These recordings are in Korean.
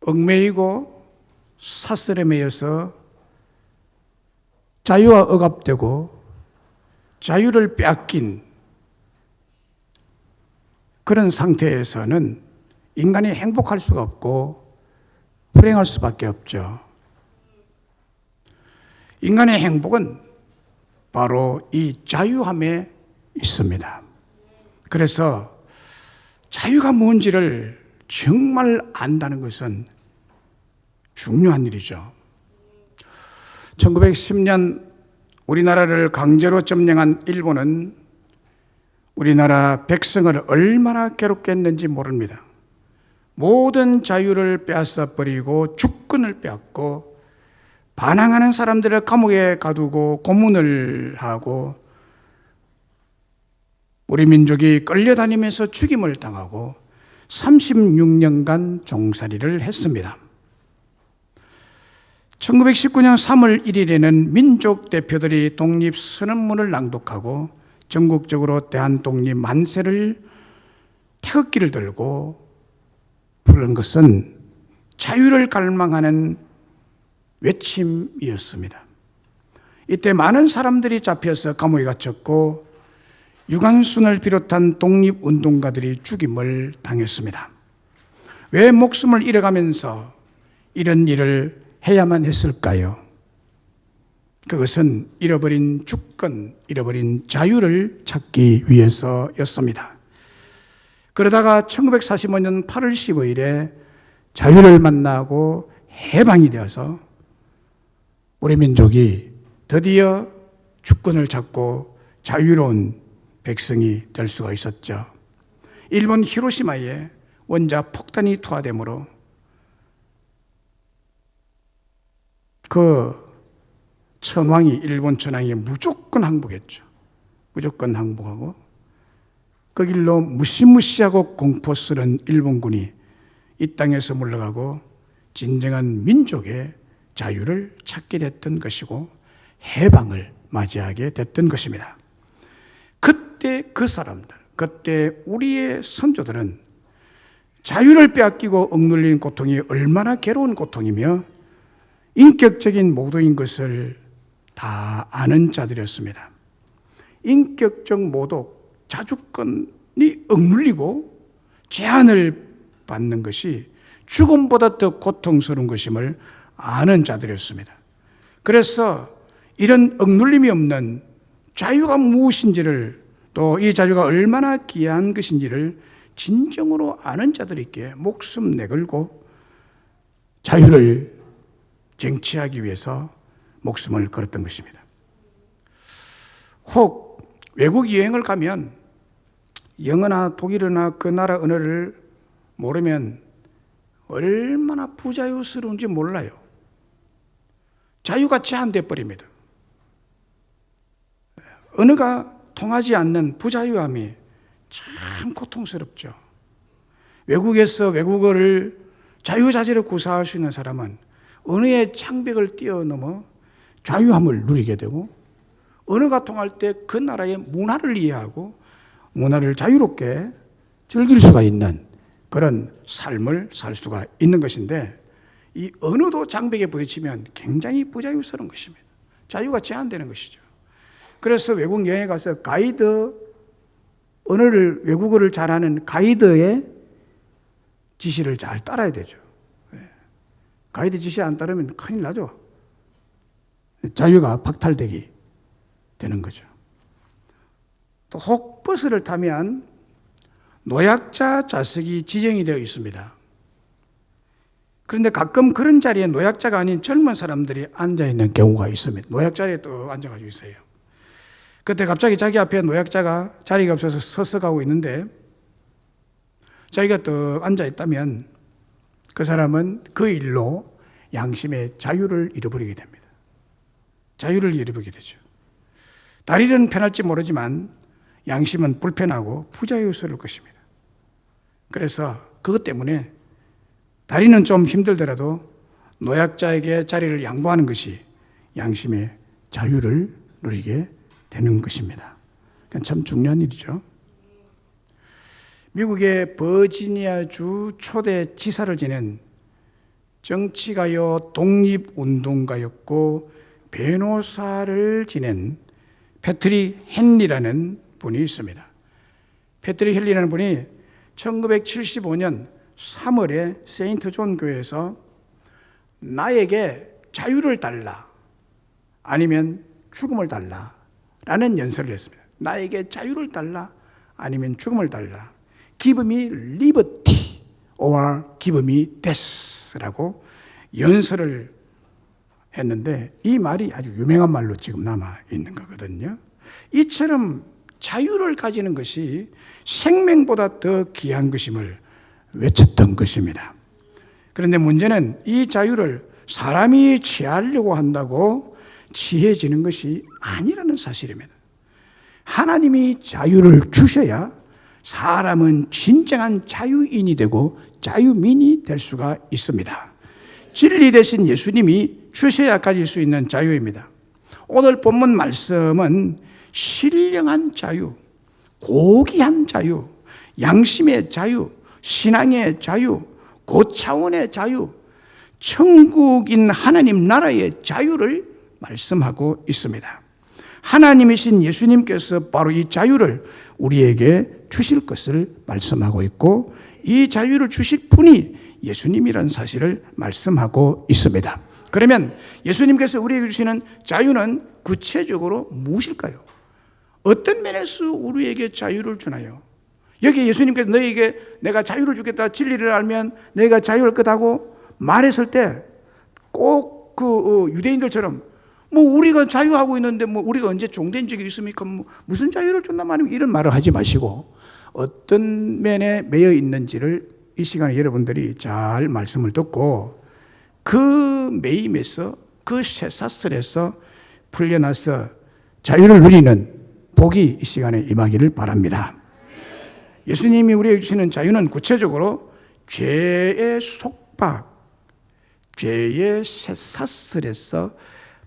얽매이고 사슬에 매여서 자유와 억압되고 자유를 빼앗긴 그런 상태에서는 인간이 행복할 수가 없고 불행할 수밖에 없죠. 인간의 행복은 바로 이 자유함에 있습니다. 그래서 자유가 뭔지를 정말 안다는 것은 중요한 일이죠. 1910년 우리나라를 강제로 점령한 일본은 우리나라 백성을 얼마나 괴롭게 했는지 모릅니다. 모든 자유를 빼앗아 버리고 주권을 빼앗고 반항하는 사람들을 감옥에 가두고 고문을 하고 우리 민족이 끌려다니면서 죽임을 당하고 36년간 종살이를 했습니다. 1919년 3월 1일에는 민족 대표들이 독립선언문을 낭독하고 전국적으로 대한독립 만세를 태극기를 들고 부른 것은 자유를 갈망하는 외침이었습니다. 이때 많은 사람들이 잡혀서 감옥에 갇혔고 유관순을 비롯한 독립운동가들이 죽임을 당했습니다. 왜 목숨을 잃어가면서 이런 일을 해야만 했을까요? 그것은 잃어버린 주권, 잃어버린 자유를 찾기 위해서였습니다. 그러다가 1945년 8월 15일에 자유를 만나고 해방이 되어서 우리 민족이 드디어 주권을 찾고 자유로운 백성이 될 수가 있었죠. 일본 히로시마에 원자 폭탄이 투하되므로 그 천황이, 일본 천황이 무조건 항복했죠. 무조건 항복하고 그 길로 무시무시하고 공포스런 일본군이 이 땅에서 물러가고 진정한 민족의 자유를 찾게 됐던 것이고 해방을 맞이하게 됐던 것입니다. 그때 그 사람들, 그때 우리의 선조들은 자유를 빼앗기고 억눌린 고통이 얼마나 괴로운 고통이며 인격적인 모독인 것을 다 아는 자들이었습니다. 인격적 모독, 자주권이 억눌리고 제한을 받는 것이 죽음보다 더 고통스러운 것임을 아는 자들이었습니다. 그래서 이런 억눌림이 없는 자유가 무엇인지를, 또 이 자유가 얼마나 귀한 것인지를 진정으로 아는 자들에게 목숨 내걸고 자유를 쟁취하기 위해서 목숨을 걸었던 것입니다. 혹 외국 여행을 가면 영어나 독일어나 그 나라 언어를 모르면 얼마나 부자유스러운지 몰라요. 자유가 제한돼 버립니다. 언어가 통하지 않는 부자유함이 참 고통스럽죠. 외국에서 외국어를 자유자재로 구사할 수 있는 사람은 언어의 장벽을 뛰어넘어 자유함을 누리게 되고, 언어가 통할 때 그 나라의 문화를 이해하고 문화를 자유롭게 즐길 수가 있는 그런 삶을 살 수가 있는 것인데, 이 언어도 장벽에 부딪히면 굉장히 부자유스러운 것입니다. 자유가 제한되는 것이죠. 그래서 외국 여행에 가서 외국어를 잘하는 가이드의 지시를 잘 따라야 되죠. 가이드 지시 안 따르면 큰일 나죠. 자유가 박탈되게 되는 거죠. 또 혹 버스를 타면 노약자 좌석이 지정이 되어 있습니다. 그런데 가끔 그런 자리에 노약자가 아닌 젊은 사람들이 앉아있는 경우가 있습니다. 노약 자리에 또 앉아가지고 있어요. 그때 갑자기 자기 앞에 노약자가 자리가 없어서 서서 가고 있는데 자기가 또 앉아있다면 그 사람은 그 일로 양심의 자유를 잃어버리게 됩니다. 자유를 잃어버리게 되죠. 다리는 편할지 모르지만 양심은 불편하고 부자유스러울 것입니다. 그래서 그것 때문에 다리는 좀 힘들더라도 노약자에게 자리를 양보하는 것이 양심의 자유를 누리게 되는 것입니다. 참 중요한 일이죠. 미국의 버지니아주 초대 지사를 지낸 정치가요, 독립운동가였고 변호사를 지낸 패트릭 헨리라는 분이 있습니다. 패트릭 헨리라는 분이 1975년 3월에 세인트 존 교회에서 나에게 자유를 달라, 아니면 죽음을 달라 라는 연설을 했습니다. 나에게 자유를 달라, 아니면 죽음을 달라. Give me liberty or give me death 라고 연설을 했는데, 이 말이 아주 유명한 말로 지금 남아 있는 거거든요. 이처럼 자유를 가지는 것이 생명보다 더 귀한 것임을 외쳤던 것입니다. 그런데 문제는 이 자유를 사람이 취하려고 한다고 취해지는 것이 아니라는 사실입니다. 하나님이 자유를 주셔야 사람은 진정한 자유인이 되고 자유민이 될 수가 있습니다. 진리 대신 예수님이 주셔야 가질 수 있는 자유입니다. 오늘 본문 말씀은 신령한 자유, 고귀한 자유, 양심의 자유, 신앙의 자유, 고차원의 자유, 천국인 하나님 나라의 자유를 말씀하고 있습니다. 하나님이신 예수님께서 바로 이 자유를 우리에게 주실 것을 말씀하고 있고, 이 자유를 주실 분이 예수님이라는 사실을 말씀하고 있습니다. 그러면 예수님께서 우리에게 주시는 자유는 구체적으로 무엇일까요? 어떤 면에서 우리에게 자유를 주나요? 여기 예수님께서 너희에게 내가 자유를 주겠다, 진리를 알면 너희가 자유할 거다고 말했을 때 꼭 그 유대인들처럼 뭐 우리가 자유하고 있는데 뭐 우리가 언제 종된 적이 있습니까? 뭐 무슨 자유를 준단 말이면 이런 말을 하지 마시고, 어떤 면에 매여 있는지를 이 시간에 여러분들이 잘 말씀을 듣고 그 매임에서, 그 쇠사슬에서 풀려나서 자유를 누리는 복이 이 시간에 임하기를 바랍니다. 예수님이 우리에게 주시는 자유는 구체적으로 죄의 속박, 죄의 쇠사슬에서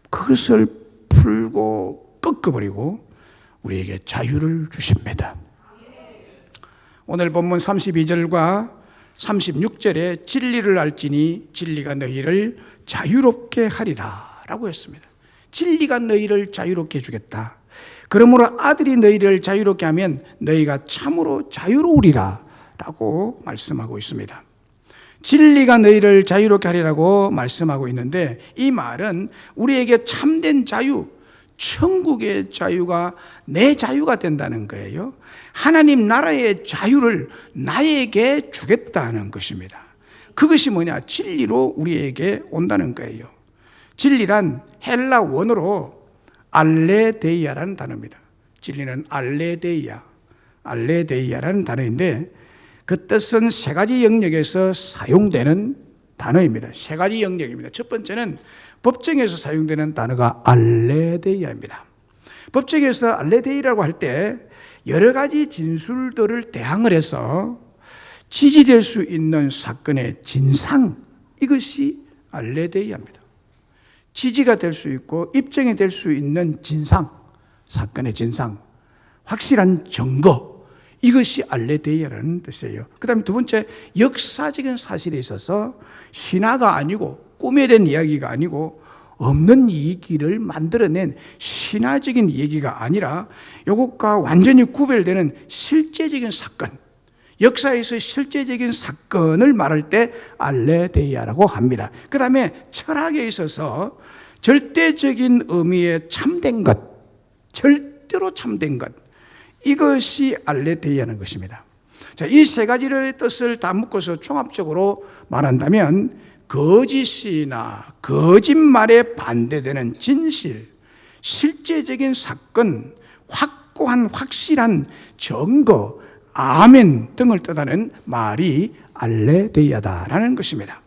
그것을 풀고 꺾어버리고 우리에게 자유를 주십니다. 오늘 본문 32절과 36절에 진리를 알지니 진리가 너희를 자유롭게 하리라 라고 했습니다. 진리가 너희를 자유롭게 해주겠다. 그러므로 아들이 너희를 자유롭게 하면 너희가 참으로 자유로우리라 라고 말씀하고 있습니다. 진리가 너희를 자유롭게 하리라고 말씀하고 있는데, 이 말은 우리에게 참된 자유, 천국의 자유가 내 자유가 된다는 거예요. 하나님 나라의 자유를 나에게 주겠다는 것입니다. 그것이 뭐냐? 진리로 우리에게 온다는 거예요. 진리란 헬라 원어로 알레데이아라는 단어입니다. 진리는 알레데이아라는 단어인데, 그 뜻은 세 가지 영역에서 사용되는 단어입니다. 세 가지 영역입니다. 첫 번째는 법정에서 사용되는 단어가 알레데이아입니다. 법정에서 알레데이라고 할 때 여러 가지 진술들을 대항을 해서 지지될 수 있는 사건의 진상, 이것이 알레데이아입니다. 지지가 될 수 있고 입증이 될 수 있는 진상, 사건의 진상, 확실한 증거, 이것이 알레데이아라는 뜻이에요. 그 다음에 두 번째, 역사적인 사실에 있어서 신화가 아니고 꿈에 대한 이야기가 아니고 없는 얘기를 만들어낸 신화적인 얘기가 아니라 이것과 완전히 구별되는 실제적인 사건, 역사에서 실제적인 사건을 말할 때 알레데이아라고 합니다. 그 다음에 철학에 있어서 절대적인 의미의 참된 것, 절대로 참된 것, 이것이 알레데이아는 것입니다. 자, 이 세 가지의 뜻을 다 묶어서 종합적으로 말한다면 거짓이나 거짓말에 반대되는 진실, 실제적인 사건, 확고한 확실한 증거, 아멘 등을 뜻하는 말이 알레데이아다라는 것입니다.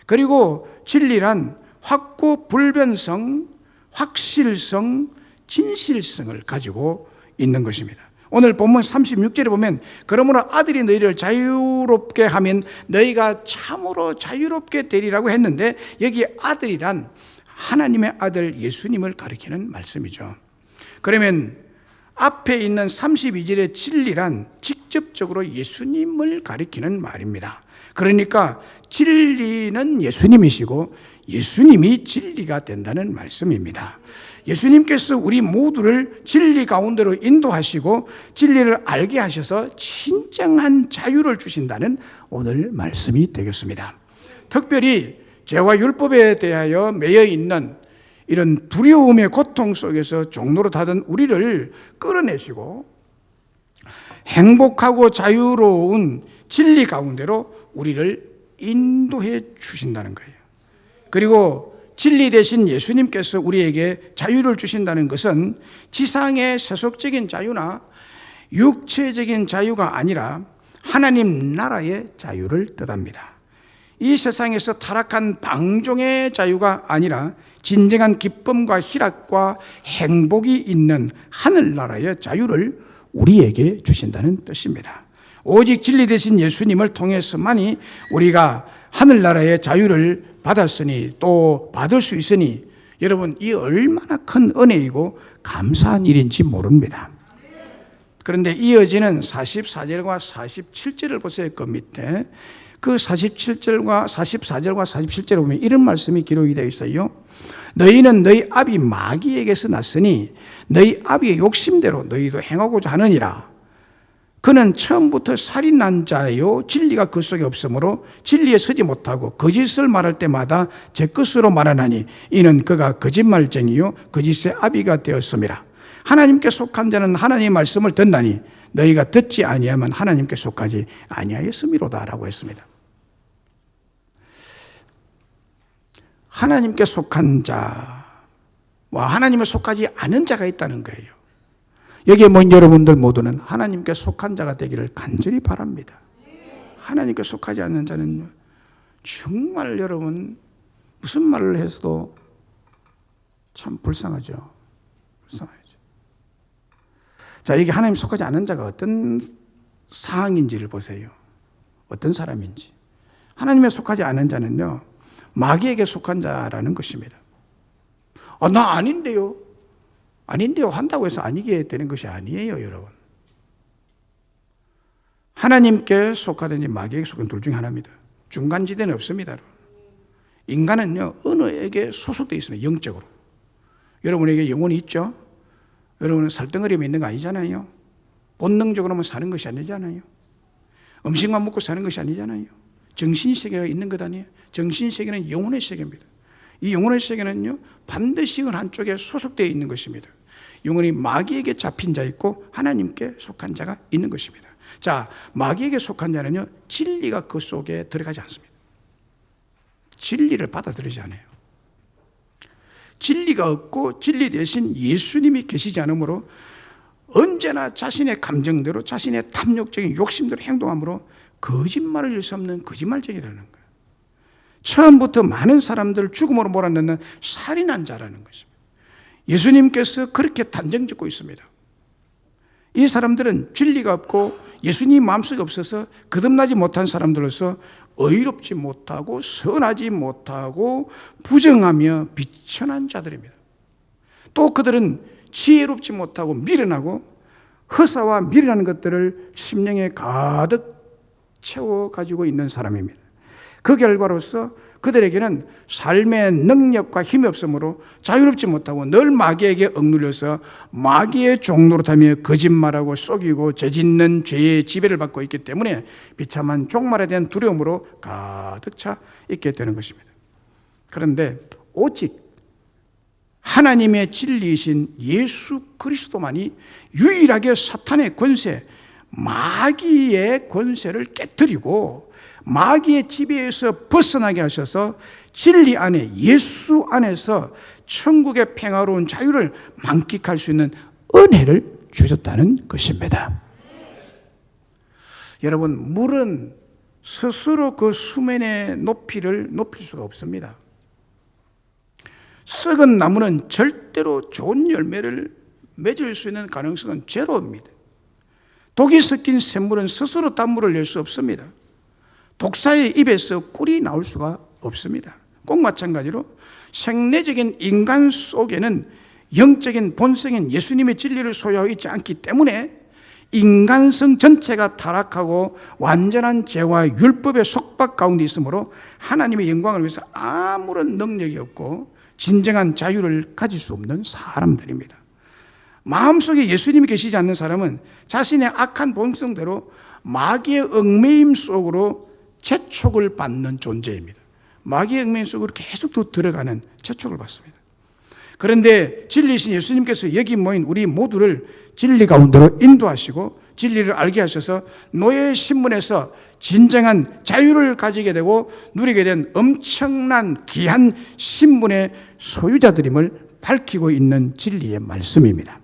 그리고 진리란 확고 불변성, 확실성, 진실성을 가지고 있는 것입니다. 오늘 본문 36절에 보면 그러므로 아들이 너희를 자유롭게 하면 너희가 참으로 자유롭게 되리라고 했는데, 여기 아들이란 하나님의 아들 예수님을 가리키는 말씀이죠. 그러면 앞에 있는 32절의 진리란 직접적으로 예수님을 가리키는 말입니다. 그러니까 진리는 예수님이시고 예수님이 진리가 된다는 말씀입니다. 예수님께서 우리 모두를 진리 가운데로 인도하시고 진리를 알게 하셔서 진정한 자유를 주신다는 오늘 말씀이 되겠습니다. 특별히 죄와 율법에 대하여 매여 있는 이런 두려움의 고통 속에서 종로로 타던 우리를 끌어내시고 행복하고 자유로운 진리 가운데로 우리를 인도해 주신다는 거예요. 그리고 진리 대신 예수님께서 우리에게 자유를 주신다는 것은 지상의 세속적인 자유나 육체적인 자유가 아니라 하나님 나라의 자유를 뜻합니다. 이 세상에서 타락한 방종의 자유가 아니라 진정한 기쁨과 희락과 행복이 있는 하늘나라의 자유를 우리에게 주신다는 뜻입니다. 오직 진리 되신 예수님을 통해서만이 우리가 하늘나라의 자유를 받았으니 또 받을 수 있으니 여러분 이 얼마나 큰 은혜이고 감사한 일인지 모릅니다. 그런데 이어지는 44절과 47절을 보세요. 그 밑에 그 47절과 44절과 47절에 보면 이런 말씀이 기록이 되어 있어요. 너희는 너희 아비 마귀에게서 났으니 너희 아비의 욕심대로 너희도 행하고자 하느니라. 그는 처음부터 살인한 자요 진리가 그 속에 없으므로 진리에 서지 못하고 거짓을 말할 때마다 제 것으로 말하나니 이는 그가 거짓말쟁이요 거짓의 아비가 되었음이라. 하나님께 속한 자는 하나님의 말씀을 듣나니 너희가 듣지 아니하면 하나님께 속하지 아니하였음이로다라고 했습니다. 하나님께 속한 자와 하나님에 속하지 않은 자가 있다는 거예요. 여기에 모인 여러분들 모두는 하나님께 속한 자가 되기를 간절히 바랍니다. 하나님께 속하지 않는 자는 정말 여러분 무슨 말을 해서도 참 불쌍하죠. 불쌍하죠. 자, 이게 하나님 속하지 않은 자가 어떤 상황인지를 보세요. 어떤 사람인지. 하나님에 속하지 않은 자는요, 마귀에게 속한 자라는 것입니다. 나 아닌데요. 아닌데요 한다고 해서 아니게 되는 것이 아니에요, 여러분. 하나님께 속하든지 마귀에게 속한 둘 중에 하나입니다. 중간지대는 없습니다. 인간은요, 어느에게 소속되어 있습니다. 영적으로. 여러분에게 영혼이 있죠? 여러분은 살덩어리에 있는 거 아니잖아요. 본능적으로만 사는 것이 아니잖아요. 음식만 먹고 사는 것이 아니잖아요. 정신 세계가 있는 것 아니에요. 정신 세계는 영혼의 세계입니다. 이 영혼의 세계는요, 반드시 한쪽에 소속되어 있는 것입니다. 영혼이 마귀에게 잡힌 자 있고 하나님께 속한 자가 있는 것입니다. 자, 마귀에게 속한 자는요, 진리가 그 속에 들어가지 않습니다. 진리를 받아들이지 않아요. 진리가 없고 진리 대신 예수님이 계시지 않으므로 언제나 자신의 감정대로 자신의 탐욕적인 욕심대로 행동함으로 거짓말을 할 수 없는 거짓말쟁이라는 거예요. 처음부터 많은 사람들을 죽음으로 몰아넣는 살인한 자라는 것입니다. 예수님께서 그렇게 단정짓고 있습니다. 이 사람들은 진리가 없고 예수님 마음속에 없어서 거듭나지 못한 사람들로서 의롭지 못하고 선하지 못하고 부정하며 비천한 자들입니다. 또 그들은 지혜롭지 못하고 미련하고 허사와 미련한 것들을 심령에 가득 채워가지고 있는 사람입니다. 그 결과로서 그들에게는 삶의 능력과 힘이 없으므로 자유롭지 못하고 늘 마귀에게 억눌려서 마귀의 종노릇하며 거짓말하고 속이고 죄짓는 죄의 지배를 받고 있기 때문에 비참한 종말에 대한 두려움으로 가득 차 있게 되는 것입니다. 그런데 오직 하나님의 진리이신 예수 그리스도만이 유일하게 사탄의 권세, 마귀의 권세를 깨뜨리고 마귀의 지배에서 벗어나게 하셔서 진리 안에 예수 안에서 천국의 평화로운 자유를 만끽할 수 있는 은혜를 주셨다는 것입니다. 여러분, 물은 스스로 그 수면의 높이를 높일 수가 없습니다. 썩은 나무는 절대로 좋은 열매를 맺을 수 있는 가능성은 제로입니다. 독이 섞인 샘물은 스스로 단물을 낼 수 없습니다. 독사의 입에서 꿀이 나올 수가 없습니다. 꼭 마찬가지로 생내적인 인간 속에는 영적인 본성인 예수님의 진리를 소유하고 있지 않기 때문에 인간성 전체가 타락하고 완전한 죄와 율법의 속박 가운데 있으므로 하나님의 영광을 위해서 아무런 능력이 없고 진정한 자유를 가질 수 없는 사람들입니다. 마음속에 예수님이 계시지 않는 사람은 자신의 악한 본성대로 마귀의 얽매임 속으로 재촉을 받는 존재입니다. 마귀의 얽매임 속으로 계속 더 들어가는 재촉을 받습니다. 그런데 진리이신 예수님께서 여기 모인 우리 모두를 진리 가운데로 인도하시고 진리를 알게 하셔서 노예 신분에서 진정한 자유를 가지게 되고 누리게 된 엄청난 귀한 신분의 소유자들임을 밝히고 있는 진리의 말씀입니다.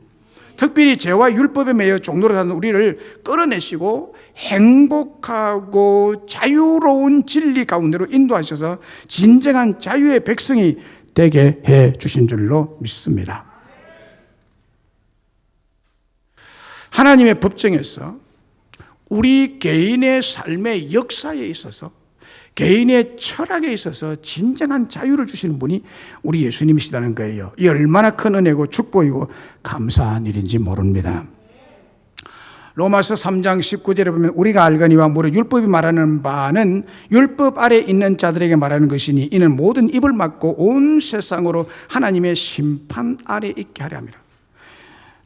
특별히 죄와 율법에 매여 종로로 사는 우리를 끌어내시고 행복하고 자유로운 진리 가운데로 인도하셔서 진정한 자유의 백성이 되게 해 주신 줄로 믿습니다. 하나님의 법정에서 우리 개인의 삶의 역사에 있어서 개인의 철학에 있어서 진정한 자유를 주시는 분이 우리 예수님이시라는 거예요. 이 얼마나 큰 은혜고 축복이고 감사한 일인지 모릅니다. 로마서 3장 19절에 보면 우리가 알거니와 무릇 율법이 말하는 바는 율법 아래 있는 자들에게 말하는 것이니 이는 모든 입을 막고 온 세상으로 하나님의 심판 아래 있게 하려 합니다.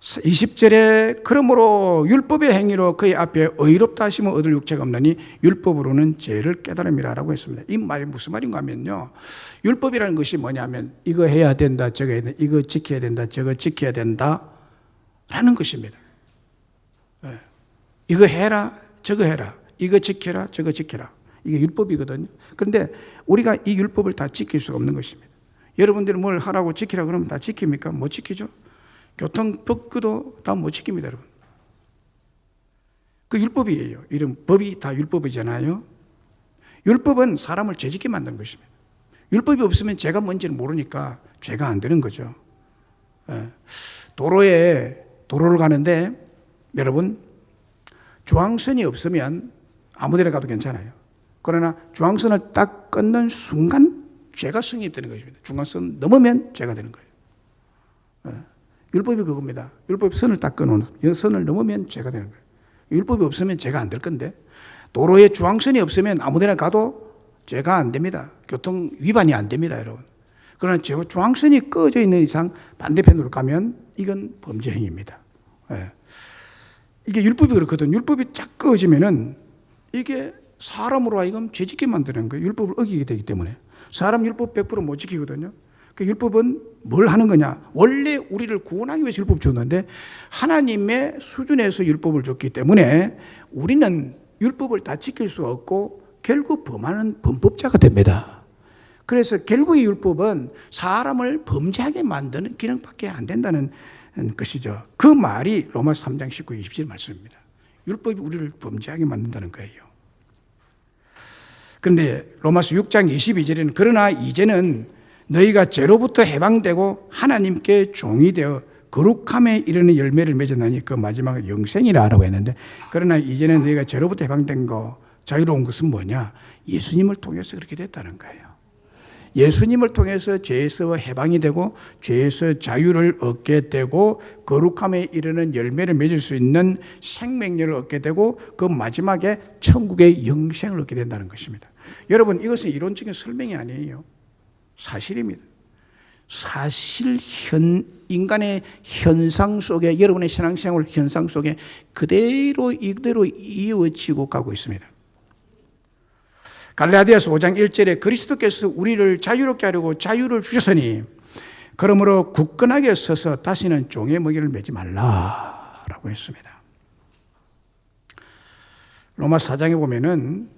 20절에 그러므로 율법의 행위로 그의 앞에 의롭다 하심을 얻을 육체가 없나니 율법으로는 죄를 깨달음이라 라고 했습니다. 이 말이 무슨 말인가 하면요, 율법이라는 것이 뭐냐면 이거 해야 된다, 저거 해야 된다, 이거 지켜야 된다, 저거 지켜야 된다 라는 것입니다. 이거 해라, 저거 해라, 이거 지켜라, 저거 지켜라. 이게 율법이거든요. 그런데 우리가 이 율법을 다 지킬 수가 없는 것입니다. 여러분들이 뭘 하라고 지키라 그러면 다 지킵니까? 못 지키죠. 교통법규도 다 못 지킵니다, 여러분. 그 율법이에요. 이런 법이 다 율법이잖아요. 율법은 사람을 죄짓게 만드는 것입니다. 율법이 없으면 죄가 뭔지를 모르니까 죄가 안 되는 거죠. 도로를 가는데 여러분, 중앙선이 없으면 아무 데나 가도 괜찮아요. 그러나 중앙선을 딱 끊는 순간 죄가 성립되는 것입니다. 중앙선 넘으면 죄가 되는 거예요. 율법이 그겁니다. 율법 선을 딱 끊어놓은 선을 넘으면 죄가 되는 거예요. 율법이 없으면 죄가 안 될 건데 도로에 중앙선이 없으면 아무 데나 가도 죄가 안 됩니다. 교통 위반이 안 됩니다, 여러분. 그러나 중앙선이 꺼져 있는 이상 반대편으로 가면 이건 범죄 행위입니다. 이게 율법이 그렇거든. 율법이 쫙 꺼지면은 이게 사람으로 하여금 죄짓게 만드는 거예요. 율법을 어기게 되기 때문에. 사람 율법 100% 못 지키거든요. 그 율법은 뭘 하는 거냐? 원래 우리를 구원하기 위해서 율법 줬는데 하나님의 수준에서 율법을 줬기 때문에 우리는 율법을 다 지킬 수 없고 결국 범하는 범법자가 됩니다. 그래서 결국 이 율법은 사람을 범죄하게 만드는 기능밖에 안 된다는 것이죠. 그 말이 로마서 3장 19, 20절 말씀입니다. 율법이 우리를 범죄하게 만든다는 거예요. 그런데 로마서 6장 22절에는 그러나 이제는 너희가 죄로부터 해방되고 하나님께 종이 되어 거룩함에 이르는 열매를 맺었나니 그 마지막은 영생이라 하라고 했는데, 그러나 이제는 너희가 죄로부터 해방된 거, 자유로운 것은 뭐냐? 예수님을 통해서 그렇게 됐다는 거예요. 예수님을 통해서 죄에서 해방이 되고 죄에서 자유를 얻게 되고 거룩함에 이르는 열매를 맺을 수 있는 생명력을 얻게 되고 그 마지막에 천국의 영생을 얻게 된다는 것입니다. 여러분, 이것은 이론적인 설명이 아니에요. 사실입니다. 인간의 현상 속에, 여러분의 신앙생활 현상 속에 그대로 이어지고 가고 있습니다. 갈라디아서 5장 1절에 그리스도께서 우리를 자유롭게 하려고 자유를 주셨으니 그러므로 굳건하게 서서 다시는 종의 먹이를 매지 말라라고 했습니다. 로마서 4장에 보면은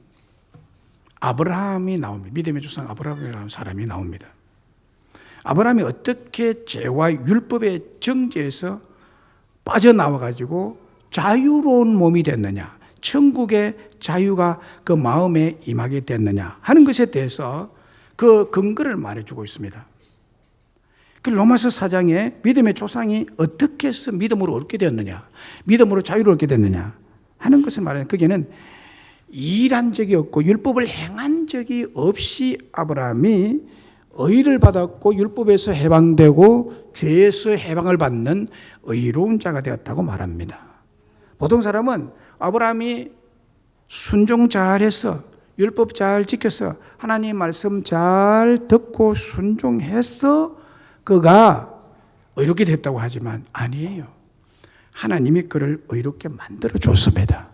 아브라함이 나옵니다. 믿음의 조상 아브라함이라는 사람이 나옵니다. 아브라함이 어떻게 죄와 율법의 정죄에서 빠져나와 가지고 자유로운 몸이 됐느냐, 천국의 자유가 그 마음에 임하게 됐느냐 하는 것에 대해서 그 근거를 말해주고 있습니다. 그 로마서 4장에 믿음의 조상이 어떻게 해서 믿음으로 얻게 되었느냐, 믿음으로 자유를 얻게 됐느냐 하는 것을 말하는, 거기에는 일한 적이 없고 율법을 행한 적이 없이 아브라함이 의를 받았고 율법에서 해방되고 죄에서 해방을 받는 의로운 자가 되었다고 말합니다. 보통 사람은 아브라함이 순종 잘해서 율법 잘 지켜서 하나님 말씀 잘 듣고 순종해서 그가 의롭게 됐다고 하지만 아니에요. 하나님이 그를 의롭게 만들어 줬습니다.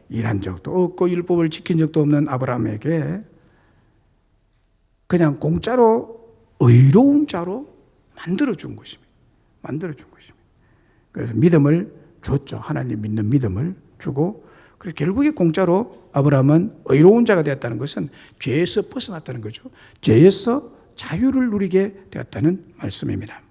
일한 적도 없고 율법을 지킨 적도 없는 아브라함에게 그냥 공짜로 의로운 자로 만들어 준 것입니다. 만들어 준 것입니다. 그래서 믿음을 줬죠. 하나님 믿는 믿음을 주고, 그래서 결국에 공짜로 아브라함은 의로운 자가 되었다는 것은 죄에서 벗어났다는 거죠. 죄에서 자유를 누리게 되었다는 말씀입니다.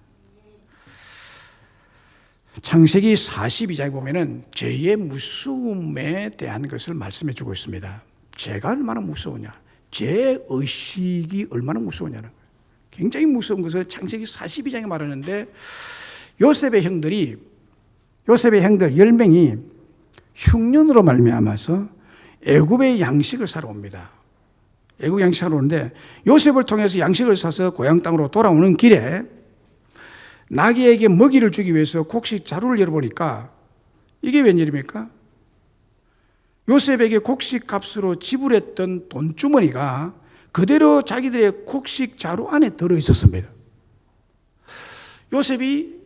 창세기 42장에 보면은 죄의 무서움에 대한 것을 말씀해 주고 있습니다. 죄가 얼마나 무서우냐, 죄 의식이 얼마나 무서우냐는 거예요. 굉장히 무서운 것을 창세기 42장에 말하는데, 요셉의 형들 10명이 흉년으로 말미암아서 애굽의 양식을 사러 옵니다. 애굽 양식을 사러 오는데 요셉을 통해서 양식을 사서 고향 땅으로 돌아오는 길에 나귀에게 먹이를 주기 위해서 곡식 자루를 열어보니까 이게 웬일입니까? 요셉에게 곡식 값으로 지불했던 돈주머니가 그대로 자기들의 곡식 자루 안에 들어있었습니다. 요셉이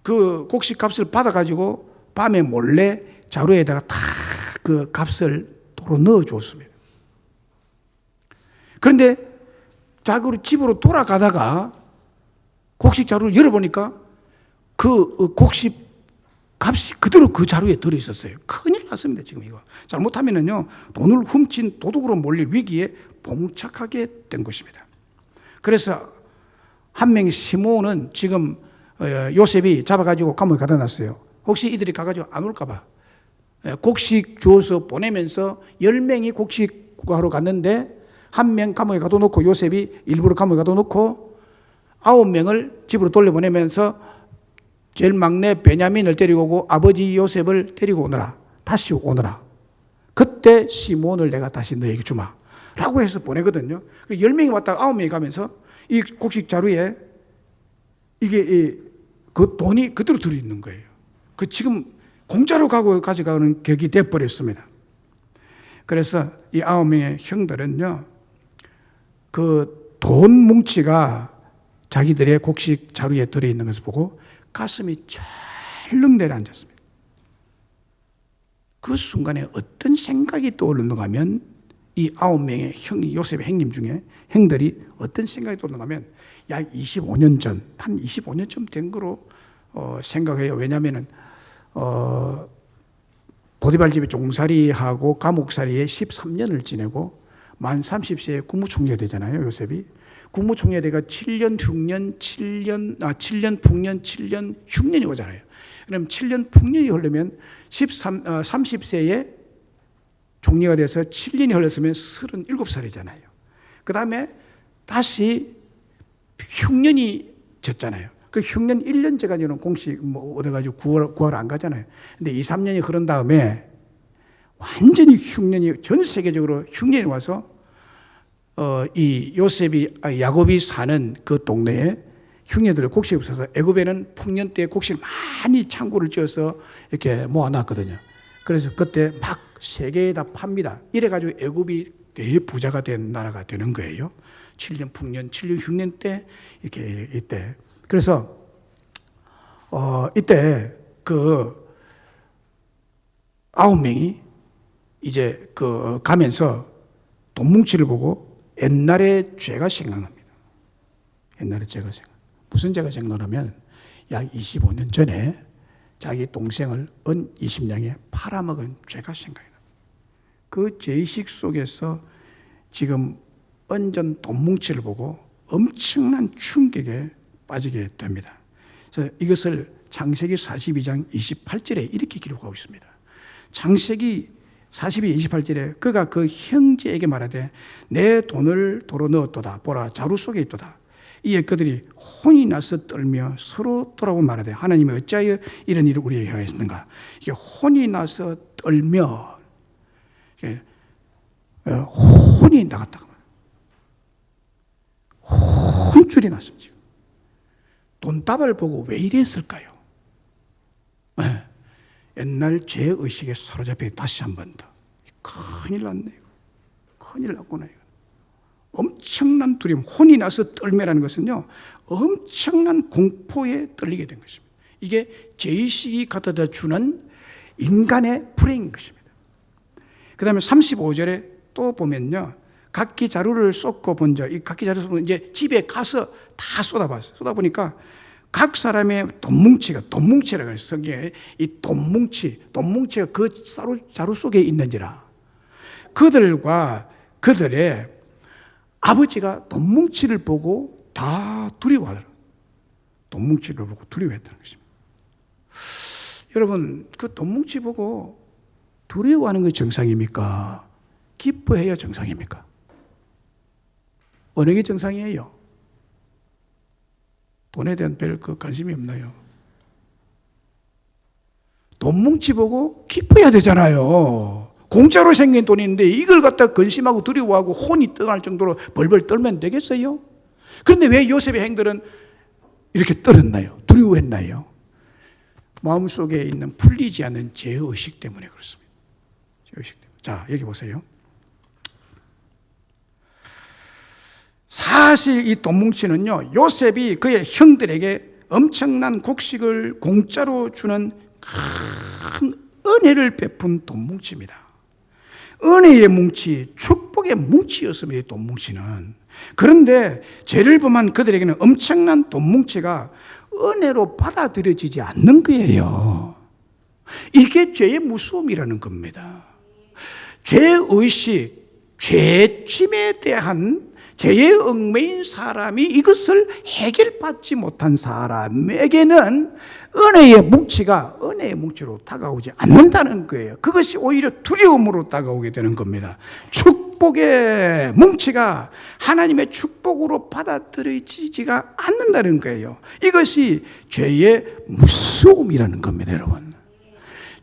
그 곡식 값을 받아가지고 밤에 몰래 자루에다가 다 그 값을 도로 넣어 주었습니다. 그런데 자기 집으로 돌아가다가 곡식 자루를 열어보니까 그 곡식 값이 그대로 그 자루에 들어있었어요. 큰일 났습니다. 지금 이거 잘못하면은요, 돈을 훔친 도둑으로 몰릴 위기에 봉착하게 된 것입니다. 그래서 한 명이 시몬은 지금 요셉이 잡아가지고 감옥에 가다 놨어요. 혹시 이들이 가가지고 안 올까봐 곡식 주워서 보내면서 10명이 곡식 구하러 갔는데 한 명 감옥에 가둬놓고, 요셉이 일부러 감옥에 가둬놓고 9명을 집으로 돌려보내면서 제일 막내 베냐민을 데리고 오고 아버지 요셉을 데리고 오너라, 다시 오너라. 그때 시몬을 내가 다시 너에게 주마 라고 해서 보내거든요. 10명이 왔다가 9명이 가면서 이 곡식 자루에 이게 그 돈이 그대로 들어있는 거예요. 그 지금 공짜로 가져가는 격이 돼버렸습니다. 그래서 이 9명의 형들은요, 그 돈 뭉치가 자기들의 곡식 자루에 들어있는 것을 보고 가슴이 철렁 내려앉았습니다. 그 순간에 어떤 생각이 떠오르는가 하면, 이 9명의 요셉의 형님 중에 형들이 어떤 생각이 떠오르는가 하면, 약 25년 전, 한 25년쯤 된 거로 생각해요. 왜냐하면 보디발 집에 종살이하고 감옥살이에 13년을 지내고 만 30세에 국무총리가 되잖아요, 요셉이. 국무총리가 되가 7년 풍년 7년 흉년이 오잖아요. 그럼 7년 풍년이 흐르면 30세에 총리가 돼서 7년이 흘렀으면 37살이잖아요. 그 다음에 다시 흉년이 졌잖아요. 그 흉년 1년째까지는 공식 얻어가지고 구하러 안 가잖아요. 근데 2, 3년이 흐른 다음에 완전히 흉년이, 전 세계적으로 흉년이 와서 이 야곱이 사는 그 동네에 흉년들을 곡식이 없어서 애굽에는 풍년 때 곡식을 많이 창고를 지어서 이렇게 모아놨거든요. 그래서 그때 막 세계에다 팝니다. 이래가지고 애굽이 대부자가 된 나라가 되는 거예요. 7년 풍년, 7년 흉년 때 이렇게 이때. 그래서 이때 그 9명이 이제 그 가면서 돈 뭉치를 보고 옛날에 죄가 생각납니다. 옛날에 죄가 생각. 무슨 죄가 생각나면 약 25년 전에 자기 동생을 은 20냥에 팔아먹은 죄가 생각이 납니다. 그 죄의식 속에서 지금 은전 돈 뭉치를 보고 엄청난 충격에 빠지게 됩니다. 그래서 이것을 창세기 42장 28절에 이렇게 기록하고 있습니다. 창세기 42, 28절에 그가 그 형제에게 말하되 내 돈을 도로 넣었도다. 보라, 자루 속에 있도다. 이에 그들이 혼이 나서 떨며 서로 돌아보고 말하되 하나님이 어찌하여 이런 일을 우리에게 하였는가. 이게 혼이 나서 떨며 혼이 나갔다. 혼쭐이 났습니다. 돈다발 보고 왜 이랬을까요? 네. 옛날 죄의식에 사로잡혀 다시 한 번 더. 큰일 났네요. 큰일 났구나. 엄청난 두려움, 혼이 나서 떨매라는 것은요, 엄청난 공포에 떨리게 된 것입니다. 이게 죄의식이 갖다 주는 인간의 불행인 것입니다. 그 다음에 35절에 또 보면요, 각기 자루를 쏟고 본 자, 이 각기 자루 쏟고 이제 집에 가서 다 쏟아봤어요. 쏟아보니까 각 사람의 돈뭉치라고 해서 성경에 이 돈뭉치가 그 자루 속에 있는지라. 그들과 그들의 아버지가 돈뭉치를 보고 다 두려워하더라고요. 돈뭉치를 보고 두려워했다는 것입니다. 여러분, 그 돈뭉치 보고 두려워하는 게 정상입니까? 기뻐해야 정상입니까? 어느 게 정상이에요? 돈에 대한 별 관심이 없나요? 돈뭉치 보고 기뻐해야 되잖아요. 공짜로 생긴 돈이 있는데 이걸 갖다 근심하고 두려워하고 혼이 떠날 정도로 벌벌 떨면 되겠어요? 그런데 왜 요셉의 행들은 이렇게 떨었나요? 두려워했나요? 마음속에 있는 풀리지 않는 죄의식 때문에 그렇습니다. 죄의식 때문에. 자, 여기 보세요. 사실 이 돈뭉치는요, 요셉이 그의 형들에게 엄청난 곡식을 공짜로 주는 큰 은혜를 베푼 돈뭉치입니다. 은혜의 뭉치, 축복의 뭉치였습니다. 이 돈뭉치는. 그런데 죄를 범한 그들에게는 엄청난 돈뭉치가 은혜로 받아들여지지 않는 거예요. 이게 죄의 무서움이라는 겁니다. 죄의식, 죄짐에 대한 죄에 얽매인 사람이 이것을 해결받지 못한 사람에게는 은혜의 뭉치로 다가오지 않는다는 거예요. 그것이 오히려 두려움으로 다가오게 되는 겁니다. 축복의 뭉치가 하나님의 축복으로 받아들여지지가 않는다는 거예요. 이것이 죄의 무서움이라는 겁니다, 여러분.